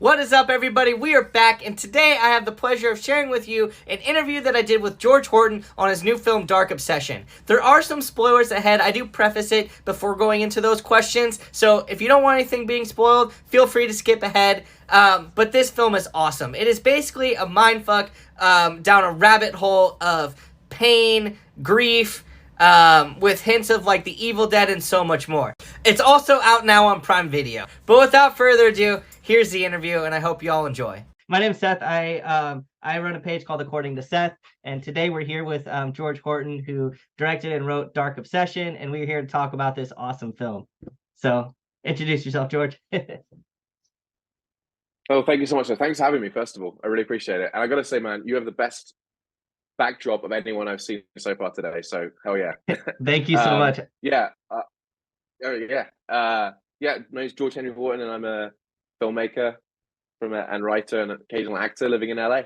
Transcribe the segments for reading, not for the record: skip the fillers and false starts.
What is up, everybody? We are back, and today I have the pleasure of sharing with you an interview that I did with George Horton on his new film, Dark Obsession. There are some spoilers ahead. I do preface it before going into those questions, so if you don't want anything being spoiled, feel free to skip ahead. But this film is awesome. It is basically a mindfuck down a rabbit hole of pain, grief, with hints of like the Evil Dead and so much more. It's also out now on Prime Video. But without further ado, here's the interview, and I hope you all enjoy. My name's Seth. I run a page called According to Seth, and today we're here with George Horton, who directed and wrote Dark Obsession, and we're here to talk about this awesome film. So, introduce yourself, George. Oh, thank you so much. So thanks for having me, first of all. I really appreciate it. And I got to say, man, you have the best backdrop of anyone I've seen so far today. So, hell yeah. Thank you so much. Yeah. My name's George Henry Horton, and I'm a filmmaker and writer and occasional actor living in LA.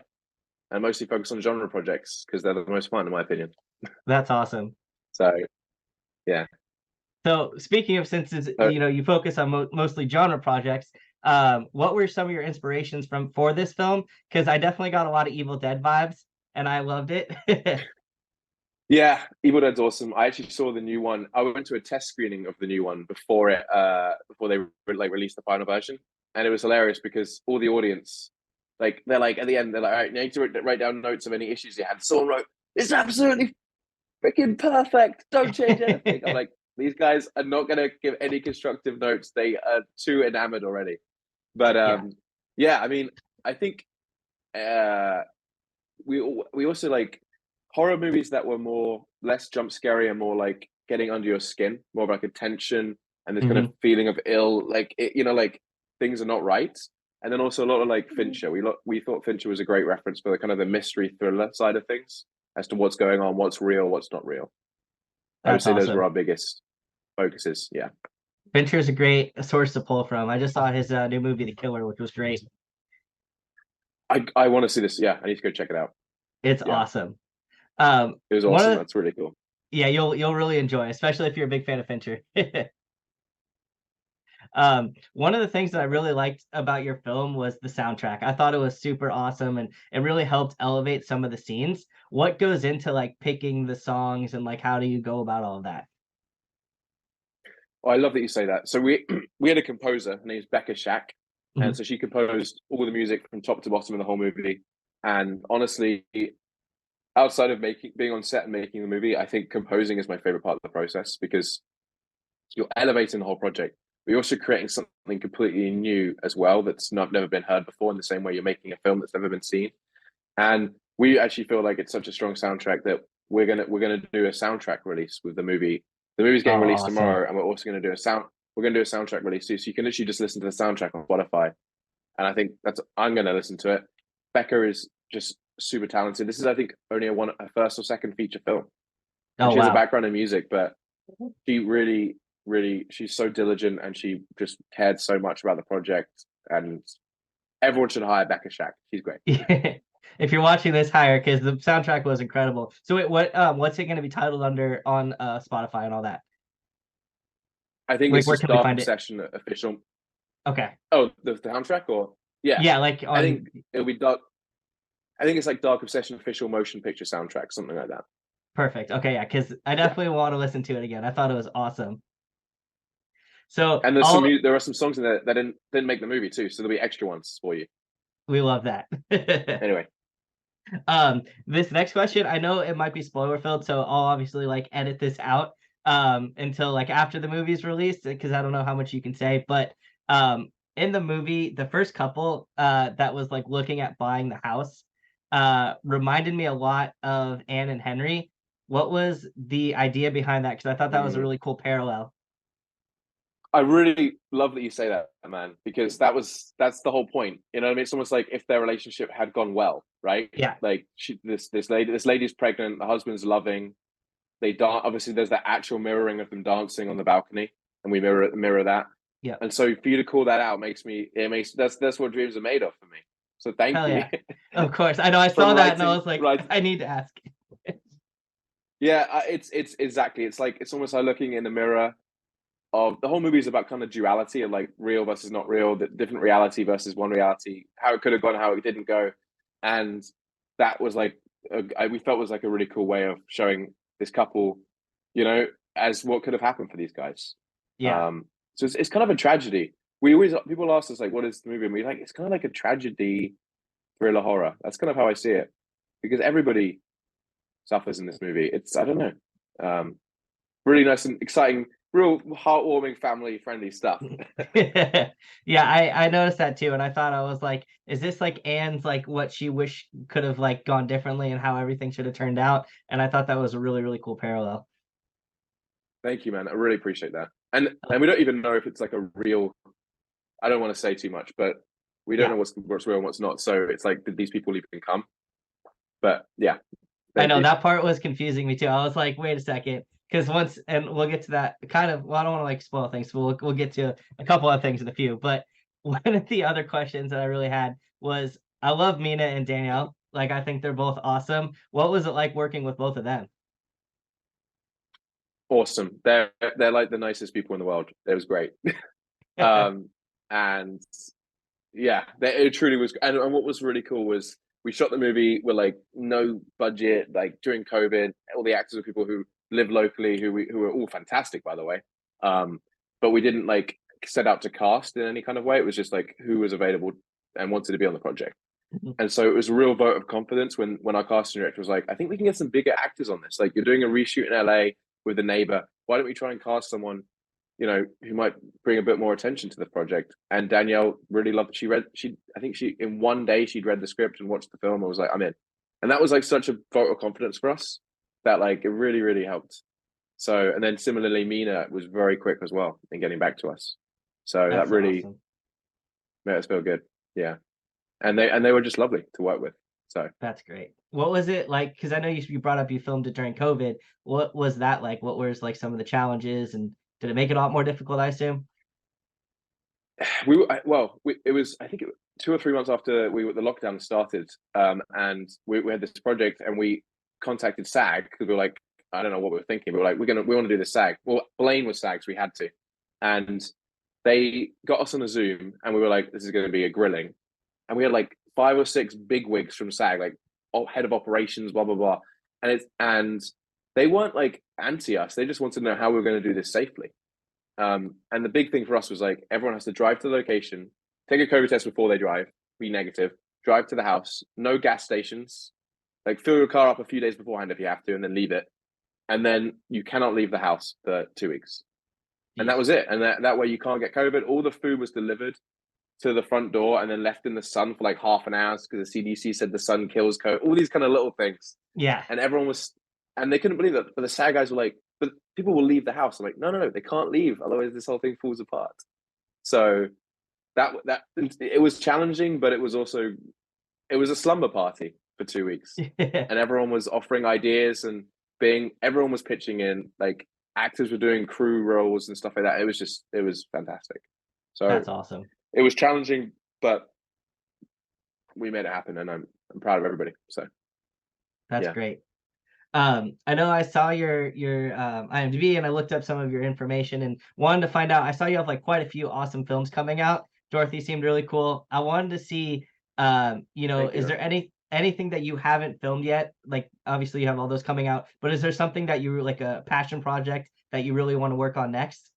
And mostly focus on genre projects because they're the most fun, in my opinion. That's awesome. So, yeah. So, speaking of, since you focus on mostly genre projects, what were some of your inspirations for this film? Because I definitely got a lot of Evil Dead vibes, and I loved it. Yeah, Evil Dead's awesome. I actually saw the new one. I went to a test screening of the new one before they released the final version, and it was hilarious because all the audience, they're like at the end, they're like, all right, you need to write down notes of any issues you had. Someone wrote, "It's absolutely freaking perfect. Don't change anything." I'm like, these guys are not going to give any constructive notes. They are too enamored already. But yeah, I mean, I think we also like horror movies that were less jump scary and more like getting under your skin, more of like a tension and this kind of feeling of ill, like things are not right. And then also a lot of like Fincher. We thought Fincher was a great reference for the kind of the mystery thriller side of things as to what's going on, what's real, what's not real. I would say those were our biggest focuses. Yeah. Fincher is a great source to pull from. I just saw his new movie, The Killer, which was great. I want to see this. Yeah, I need to go check it out. It's awesome. It was awesome. That's really cool. Yeah, you'll really enjoy, especially if you're a big fan of Fincher. One of the things that I really liked about your film was the soundtrack. I thought it was super awesome, and it really helped elevate some of the scenes. What goes into like picking the songs, and like how do you go about all of that? Oh, I love that you say that. So we had a composer. Her name's pscyh, and so she composed all the music from top to bottom of the whole movie. And honestly, outside of being on set and making the movie, I think composing is my favorite part of the process because you're elevating the whole project. But you're also creating something completely new as well that's never been heard before. In the same way, you're making a film that's never been seen. And we actually feel like it's such a strong soundtrack that we're gonna do a soundtrack release with the movie. The movie's getting released tomorrow, and we're also going to do a soundtrack release too. So you can literally just listen to the soundtrack on Spotify, and I think I'm going to listen to it. Pscyh is just super talented. This is, I think, only a first or second feature film. She has a background in music, but she really, she's so diligent, and she just cared so much about the project. And everyone should hire pscyh. She's great. If you're watching this, hire, because the soundtrack was incredible. So wait, what's it going to be titled under on Spotify and all that? I think it's just Dark Obsession official. Okay. Oh, the soundtrack, or yeah, like I think it'll be Dark. I think it's like Dark Obsession official motion picture soundtrack, something like that. Perfect. Okay, yeah, because I definitely want to listen to it again. I thought it was awesome. So and there are some songs in there that didn't make the movie too, so there'll be extra ones for you. We love that. Anyway. This next question, I know it might be spoiler filled, so I'll obviously like edit this out until like after the movie's released, because I don't know how much you can say. But in the movie, the first couple that was like looking at buying the house reminded me a lot of Anne and Henry. What was the idea behind that? Because I thought that was a really cool parallel. I really love that you say that, man, because that's the whole point. You know what I mean? It's almost like if their relationship had gone well, right? Yeah. Like this lady's pregnant, the husband's loving. They dance. Obviously, there's that actual mirroring of them dancing on the balcony, and we mirror that. Yeah. And so for you to call that out makes that's what dreams are made of for me. So thank you. Yeah. Of course, I know. I saw that and I was like, I need to ask. Yeah, it's exactly. It's like it's almost like looking in the mirror of the whole movie is about kind of duality of like real versus not real, the different reality versus one reality, how it could have gone, how it didn't go, and that was like we felt was like a really cool way of showing this couple, you know, as what could have happened for these guys. Yeah. So it's kind of a tragedy. We always people ask us like, what is the movie? And we like it's kind of like a tragedy, thriller, horror. That's kind of how I see it, because everybody suffers in this movie. It's I don't know, really nice and exciting, real heartwarming, family friendly stuff. Yeah, I noticed that too, and I thought I was like, is this like Anne's like what she wished could have like gone differently and how everything should have turned out? And I thought that was a really, really cool parallel. Thank you, man. I really appreciate that. And we don't even know if it's like a real. I don't want to say too much, but we don't Yeah, know what's real and what's not. So it's like, did these people even come? But yeah, I thank know you. that part was confusing me too. I was like, wait a second, because once, and we'll get to that kind of. Well, I don't want to like spoil things. So we'll get to a couple of things in a few. But one of the other questions that I really had was, I love Mina and Danielle. Like, I think they're both awesome. What was it like working with both of them? Awesome. They're like the nicest people in the world. It was great. um, and yeah, it truly was. And what was really cool was we shot the movie with like no budget, like during COVID. All the actors were people who live locally, who were all fantastic, by the way. But we didn't like set out to cast in any kind of way. It was just like who was available and wanted to be on the project. And so it was a real vote of confidence when our casting director was like, I think we can get some bigger actors on this. Like, you're doing a reshoot in LA with a neighbor. Why don't we try and cast someone, you know, who might bring a bit more attention to the project? And Danielle really loved it. I think she, in one day, she'd read the script and watched the film and was like, I'm in. And that was like such a vote of confidence for us that like it really, really helped. So, and then similarly, Mina was very quick as well in getting back to us. So that That's really awesome. made us feel good. Yeah. And they were just lovely to work with. So That's great. What was it like? Because I know you brought up you filmed it during COVID. What was that like? What was like some of the challenges, and did it make it a lot more difficult, I assume? it was I think 2 or 3 months after the lockdown started, and we had this project and we contacted SAG because we were like, I don't know what we were thinking, but we were like, we want to do the SAG. Well, Blaine was SAG, so we had to, and they got us on a Zoom and we were like, this is going to be a grilling, and we had like 5 or 6 big wigs from SAG, like head of operations, blah blah blah, and they weren't like anti us. They just wanted to know how we were going to do this safely. And the big thing for us was like everyone has to drive to the location, take a COVID test before they drive, be negative, drive to the house, no gas stations, like fill your car up a few days beforehand if you have to, and then leave it. And then you cannot leave the house for 2 weeks. And that Jeez. was it. And that way you can't get COVID. All the food was delivered to the front door and then left in the sun for like half an hour because the CDC said the sun kills COVID. All these kind of little things. Yeah. And everyone was, and they couldn't believe it. But the SAG guys were like, but people will leave the house. I'm like, no, they can't leave. Otherwise, this whole thing falls apart. So that it was challenging, but it was a slumber party for 2 weeks, and everyone was offering ideas and everyone was pitching in. Like actors were doing crew roles and stuff like that. It was fantastic. So That's awesome. it was challenging, but we made it happen, and I'm proud of everybody. So That's yeah. great. I know I saw your IMDb, and I looked up some of your information and wanted to find out. I saw you have like quite a few awesome films coming out. Dorothy seemed really cool. I wanted to see, Thank is you. there anything that you haven't filmed yet? Like obviously you have all those coming out, but is there something that you like a passion project that you really want to work on next?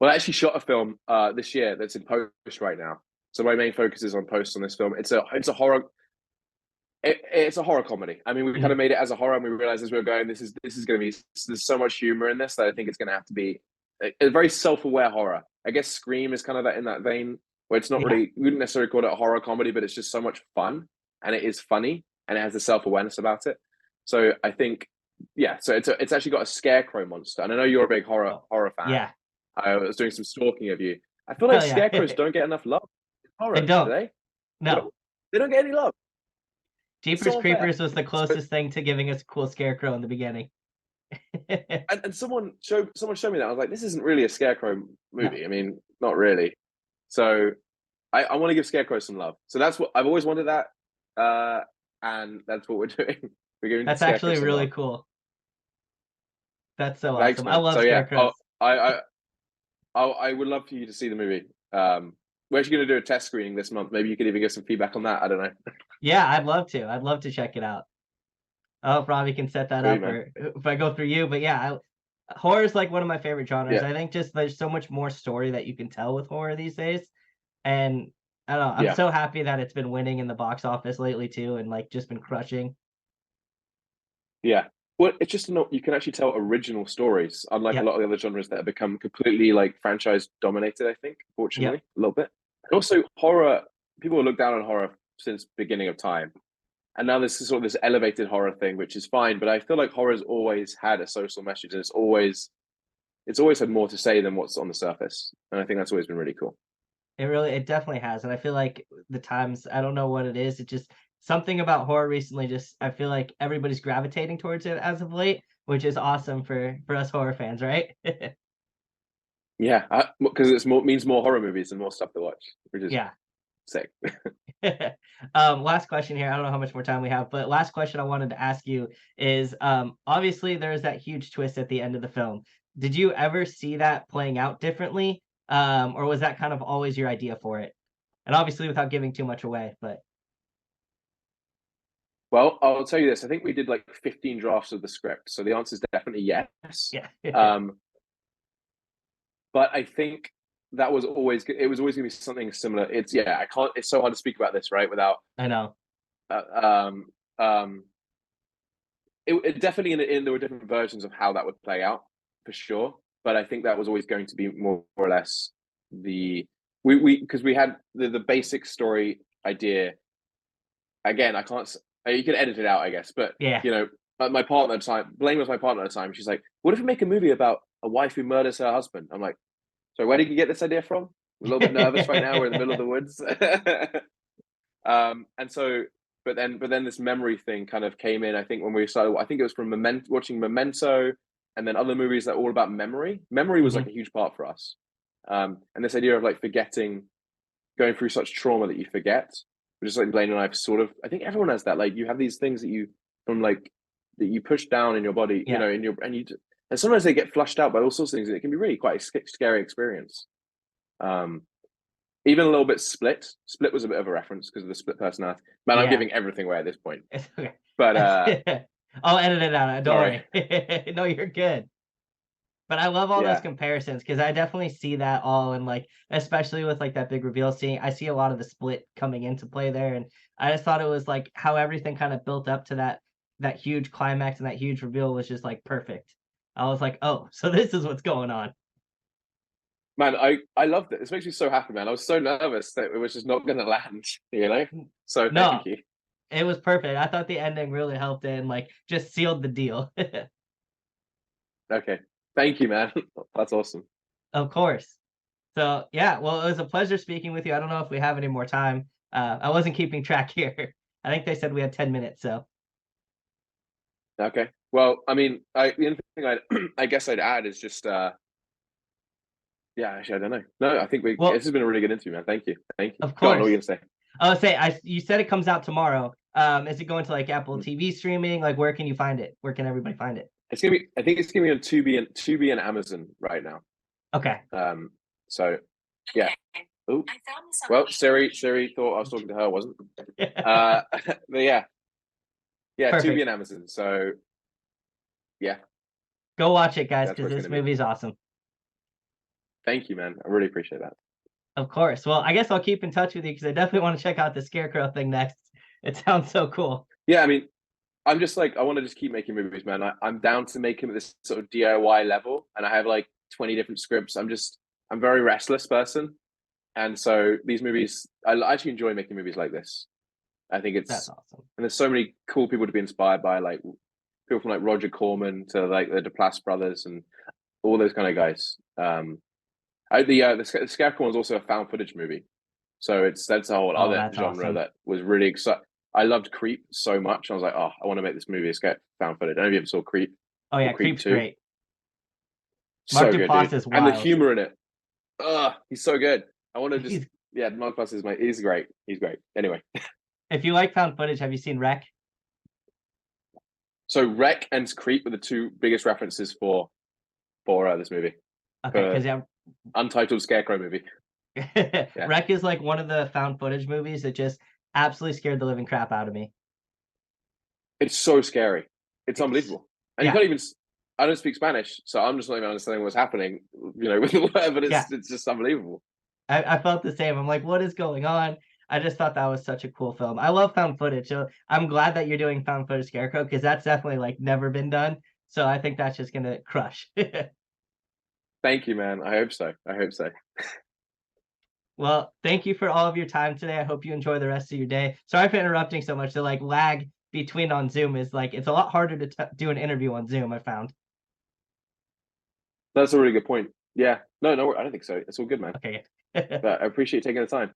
Well, I actually shot a film this year that's in post right now. So my main focus is on post on this film. It's a horror. It's a horror comedy. I mean, we kind of Mhm. made it as a horror, and we realized as we were going, this is going to be. There's so much humor in this that I think it's going to have to be a very self-aware horror. I guess Scream is kind of that in that vein, where it's not Yeah, really. We wouldn't necessarily call it a horror comedy, but it's just so much fun, and it is funny, and it has the self-awareness about it. So I think, yeah. So it's actually got a scarecrow monster, and I know you're a big oh, horror fan. yeah, I was doing some stalking of you. I feel like hell yeah. scarecrows don't get enough love in They horror, do don't. they? They No, don't, they don't get any love. It's Jeepers so unfair. Creepers was the So, closest thing to giving us a cool scarecrow in the beginning. and someone showed me that. I was like, this isn't really a scarecrow No, movie. I mean, not really. So I want to give Scarecrow some love. So that's what I've always wanted that. Uh, and that's what we're doing. We're giving that's Scarecrow actually some really love. cool. That's so Thanks, awesome. I man. love So yeah, scarecrows. I would love for you to see the movie. We're actually going to do a test screening this month. Maybe you could even get some feedback on that. I don't know. Yeah, I'd love to. I'd love to check it out. I hope Robbie can set that Sweet, up, man. or if I go through you. But yeah, horror is like one of my favorite genres. Yeah, I think just there's so much more story that you can tell with horror these days. And I don't know, I'm yeah, so happy that it's been winning in the box office lately too, and like just been crushing. yeah. Well, it's just not, you can actually tell original stories, unlike a Yep, lot of the other genres that have become completely like franchise dominated, I think, fortunately, yep. a little bit. And also horror, people look down on horror since beginning of time. And now this is sort of this elevated horror thing, which is fine, but I feel like horror's always had a social message, and it's always had more to say than what's on the surface. And I think that's always been really cool. It definitely has, and I feel like the times, I don't know what it is. It just something about horror recently. Just I feel like everybody's gravitating towards it as of late, which is awesome for us horror fans, right? Yeah, because it's more means more horror movies and more stuff to watch, which is Yeah. sick. Last question here. I don't know how much more time we have, but last question I wanted to ask you is obviously there's that huge twist at the end of the film. Did you ever see that playing out differently? Or was that kind of always your idea for it? And obviously without giving too much away, but Well, I'll tell you this. I think we did like 15 drafts of the script, so the answer is definitely yes. yeah. Um, but I think that was always it was always going to be something similar. It's yeah, I can't. It's so hard to speak about this, right? Without I know. uh, um um. It definitely there were different versions of how that would play out for sure. But I think that was always going to be more or less the we because we had the basic story idea. Again, I can't. You can edit it out, I guess. But Yeah. you know, my partner at the time, Blaine was my partner at the time. She's like, "What if we make a movie about a wife who murders her husband?" I'm like, "So where did you get this idea from?" I'm a little bit nervous right now. We're in the middle of the woods. And so, but then this memory thing kind of came in. I think when we started, I think it was from watching Memento, and then other movies that are all about memory. Memory was like Mhm. a huge part for us. And this idea of like forgetting, going through such trauma that you forget, which is like Blaine and I've sort of, I think everyone has that. Like you have these things that you from like that you push down in your body, Yeah. in your and sometimes they get flushed out by all sorts of things, and it can be really quite a scary experience. Um, Even a little bit Split. Split was a bit of a reference because of the split personality. Man, I'm Yeah. giving everything away at this point. It's okay. But I'll edit it out. Don't sorry. worry. No, you're good. But I love all those Yeah. comparisons because I definitely see that all in like, especially with like that big reveal scene. I see a lot of the Split coming into play there, and I just thought it was like how everything kind of built up to that huge climax and that huge reveal was just like perfect. I was like, oh, so this is what's going on. Man, I loved it. This makes me so happy, man. I was so nervous that it was just not gonna land, you know? So No, thank you. it was perfect. I thought the ending really helped it and like just sealed the deal. Okay. Thank you, man. That's awesome. Of course. So yeah, well, it was a pleasure speaking with you. I don't know if we have any more time. I wasn't keeping track here. I think they said we had 10 minutes, so Okay. Well, I mean, the only thing I guess I'd add is just yeah, actually I don't know. No, I think this well, has been a really good interview, man. Thank you. Thank you. of Go on, what were course. you gonna say? Oh, say you said it comes out tomorrow. Is it going to like Apple Mhm. TV streaming? Like where can you find it? Where can everybody find it? It's gonna be I think it's gonna be on Tubi and Amazon right now. Okay. So yeah. Oh, well, Siri thought I was talking to her, wasn't. But yeah, Tubi Perfect. and Amazon. So yeah, Go watch it, guys, that's because where it's this going to be. movie's awesome. Thank you, man. I really appreciate that. Of course. Well, I guess I'll keep in touch with you because I definitely want to check out the Scarecrow thing next. It sounds so cool. Yeah, I mean, I'm just like I want to just keep making movies, man. I'm down to make them at this sort of DIY level, and I have like 20 different scripts. I'm a very restless person, and so these movies, I actually enjoy making movies like this. I think That's it's awesome. and there's so many cool people to be inspired by, like people from like Roger Corman to like the Duplass brothers and all those kind of guys. The Scarecrow was also a found footage movie, so that's a whole Oh, other that's genre awesome. that was really exciting. I loved Creep so much. I was like, oh, I want to make this movie. It's got found footage. I don't know if you ever saw Creep Oh or yeah, Creep Creep's Two. great. Mark So good, Duplass dude, is and the wild. humor in it. He's so good. I want to just He's yeah, Mark Plus is he's great. He's great. Anyway, if you like found footage, have you seen Wreck? So Wreck and Creep were the two biggest references for this movie. Okay, For because yeah, Untitled Scarecrow movie. Yeah. Wreck is like one of the found footage movies that just absolutely scared the living crap out of me. It's so scary. It's unbelievable. And you Yeah, can't even. I don't speak Spanish, so I'm just not even understanding what's happening. With the word, but yeah. it's just unbelievable. I felt the same. I'm like, what is going on? I just thought that was such a cool film. I love found footage, so I'm glad that you're doing found footage Scarecrow because that's definitely like never been done. So I think that's just gonna crush. Thank you, man. I hope so. I hope so. Well, thank you for all of your time today. I hope you enjoy the rest of your day. Sorry for interrupting so much. The like lag between on Zoom is like it's a lot harder to do an interview on Zoom. I found. That's a really good point. Yeah. No, no, I don't think so. It's all good, man. Okay. But I appreciate you taking the time.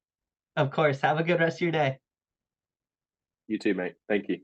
Of course. Have a good rest of your day. You too, mate. Thank you.